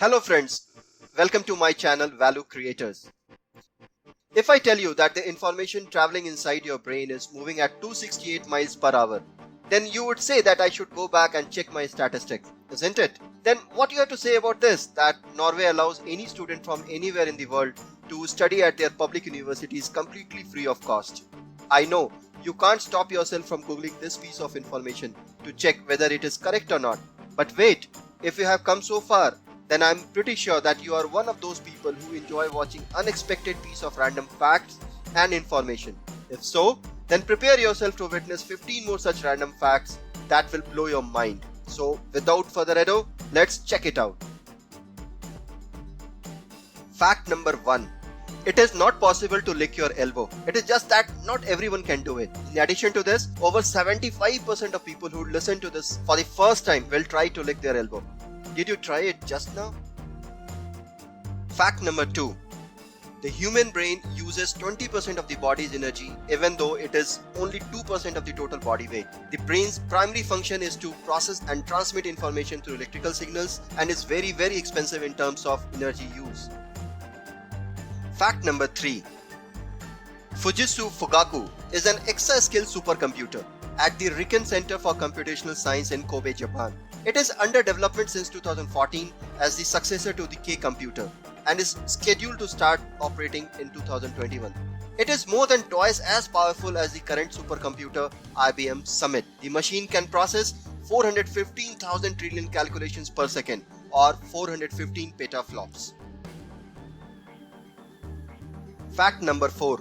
Hello friends, welcome to my channel Value Creators. If I tell you that the information traveling inside your brain is moving at 268 miles per hour, then you would say that I should go back and check my statistics, isn't it? Then what you have to say about this, that Norway allows any student from anywhere in the world to study at their public universities completely free of cost. I know you can't stop yourself from googling this piece of information to check whether it is correct or not. But wait, if you have come so far, then I'm pretty sure that you are one of those people who enjoy watching unexpected piece of random facts and information. If so, then prepare yourself to witness 15 more such random facts that will blow your mind. So without further ado, let's check it out. Fact number 1. It is not possible to lick your elbow. It is just that not everyone can do it. In addition to this, over 75% of people who listen to this for the first time will try to lick their elbow. Did you try it just now? Fact number 2. The human brain uses 20% of the body's energy even though it is only 2% of the total body weight. The brain's primary function is to process and transmit information through electrical signals and is very expensive in terms of energy use. Fact number 3. Fujitsu Fugaku is an exascale supercomputer at the Riken Center for Computational Science in Kobe, Japan. It is under development since 2014 as the successor to the K computer and is scheduled to start operating in 2021. It is more than twice as powerful as the current supercomputer IBM Summit. The machine can process 415,000 trillion calculations per second or 415 petaflops. Fact number 4.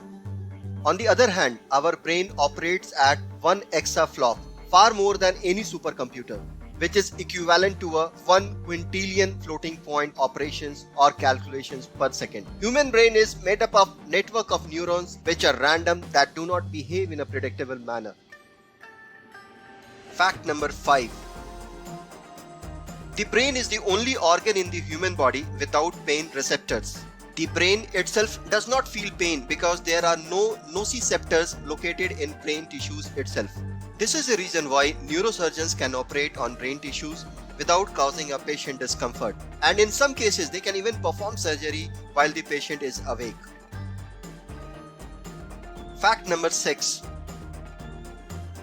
On the other hand, our brain operates at 1 exaflop, far more than any supercomputer, which is equivalent to a 1 quintillion floating point operations or calculations per second. Human brain is made up of network of neurons which are random that do not behave in a predictable manner. Fact number 5. The brain is the only organ in the human body without pain receptors. The brain itself does not feel pain because there are no nociceptors located in brain tissues itself. This is the reason why neurosurgeons can operate on brain tissues without causing a patient discomfort, and in some cases they can even perform surgery while the patient is awake. Fact number 6.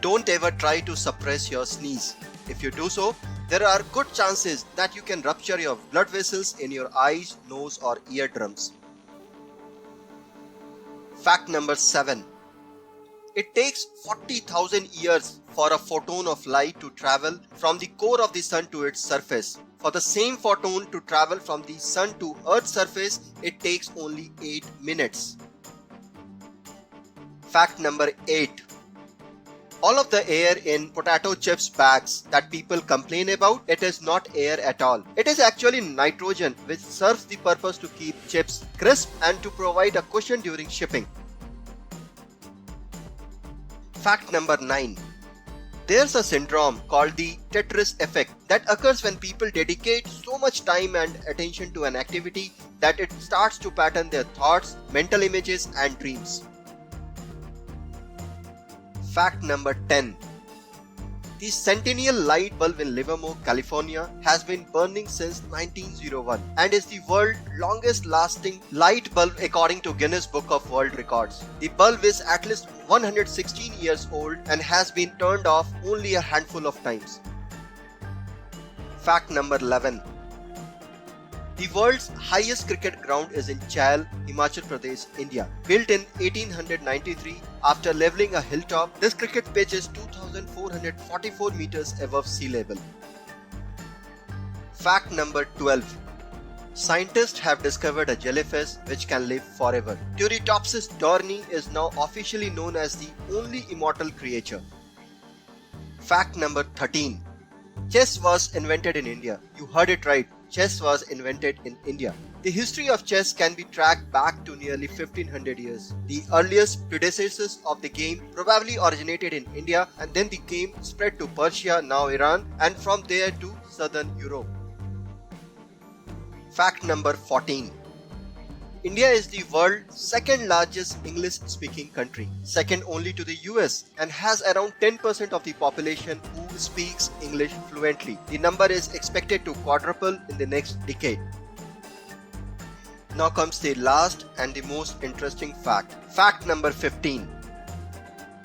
Don't ever try to suppress your sneeze. If you do so, there are good chances that you can rupture your blood vessels in your eyes, nose or eardrums. Fact number 7. It takes 40,000 years for a photon of light to travel from the core of the sun to its surface. For the same photon to travel from the sun to Earth's surface, it takes only 8 minutes. Fact number 8. All of the air in potato chips bags that people complain about, it is not air at all. It is actually nitrogen, which serves the purpose to keep chips crisp and to provide a cushion during shipping. Fact number 9. There's a syndrome called the Tetris effect that occurs when people dedicate so much time and attention to an activity that it starts to pattern their thoughts, mental images and dreams. Fact number 10. The Centennial light bulb in Livermore, California has been burning since 1901 and is the world's longest lasting light bulb according to Guinness Book of World Records. The bulb is at least 116 years old and has been turned off only a handful of times. Fact number 11. The world's highest cricket ground is in Chail, Himachal Pradesh, India. Built in 1893 after leveling a hilltop, this cricket pitch is 2,444 meters above sea level. Fact number 12. Scientists have discovered a jellyfish which can live forever. Turritopsis dohrnii is now officially known as the only immortal creature. Fact number 13. Chess was invented in India. You heard it right. Chess was invented in India. The history of chess can be tracked back to nearly 1500 years. The earliest predecessors of the game probably originated in India and then the game spread to Persia, now Iran, and from there to southern Europe. Fact number 14. India is the world's second largest English speaking country, second only to the US, and has around 10% of the population who speaks English fluently. The number is expected to quadruple in the next decade. Now comes the last and the most interesting fact. Fact number 15.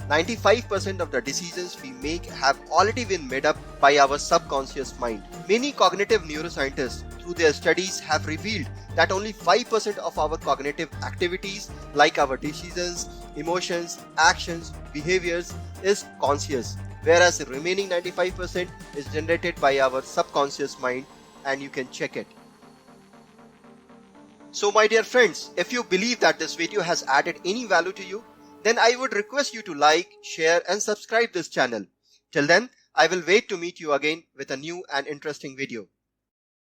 95% of the decisions we make have already been made up by our subconscious mind. Many cognitive neuroscientists, through their studies, have revealed that only 5% of our cognitive activities, like our decisions, emotions, actions, behaviors, is conscious, whereas the remaining 95% is generated by our subconscious mind, and you can check it. So my dear friends, if you believe that this video has added any value to you, then I would request you to like, share and subscribe this channel. Till then, I will wait to meet you again with a new and interesting video.